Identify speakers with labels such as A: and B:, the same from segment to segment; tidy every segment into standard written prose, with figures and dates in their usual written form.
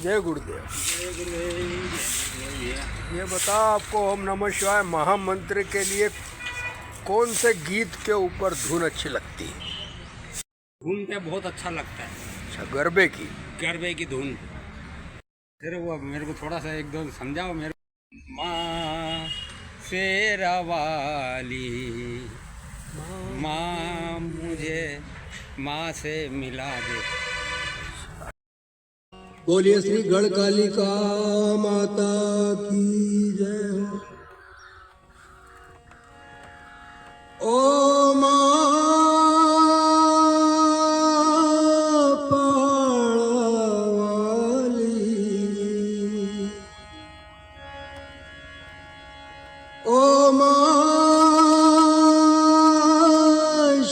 A: जय गुरुदेव।
B: जय गुरुदेव।
A: ये बताओ, आपको ओम नमः शिवाय महामंत्र के लिए कौन से गीत के ऊपर धुन अच्छी लगती है?
B: धुन पे बहुत अच्छा लगता है।
A: अच्छा, गरबे की?
B: गरबे की धुन। फिर वो मेरे को थोड़ा सा एक दो समझाओ मेरे। माँ शेरा वाली, माँ मुझे माँ से मिला दे।
C: बोलिए श्री गढ़कालिका माता की जय हो। ओ माँ पाड़वाली, ओ माँ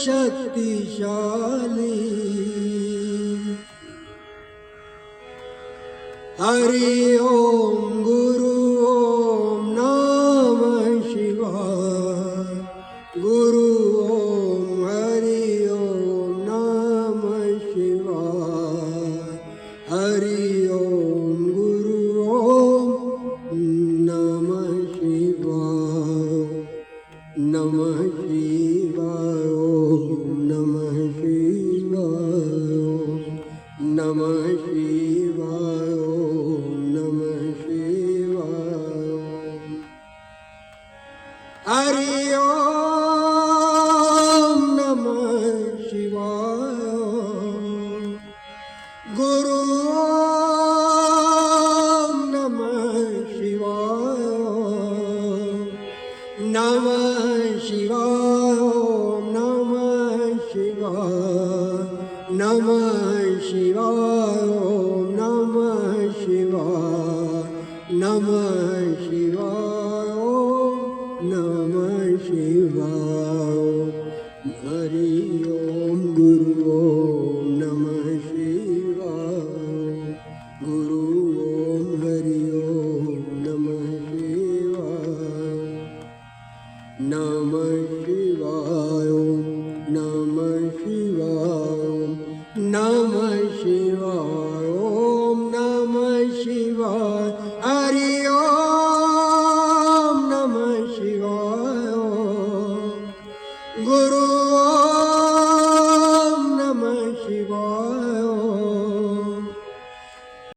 C: शक्तिशाली, हरि ओम गुरु ओम नमः शिवाय, गुरु ओम हरि ओम नमः शिवाय, हरि ओम गुरु ओम नमः शिवाय, नमः शिवाय ओम नमः शिवाय, नमः शिवाय ओम नमः शिवाय, हरि ओम नमः शिवाय, गुरु ओम नमः शिवाय, नमः शिवाय ओम नमः शिवाय, नमः शिवाय ओम नमः शिवाय, नमः शिवाय ओम नमः शिवाय, हरि ओम गुरु ओम नमः शिवाय, गुरु ओम हरि ओम नमः शिवाय, नमः शिवाय ओम नमः शिवाय, नमः शिवाय ओम नमः शिवाय, हरि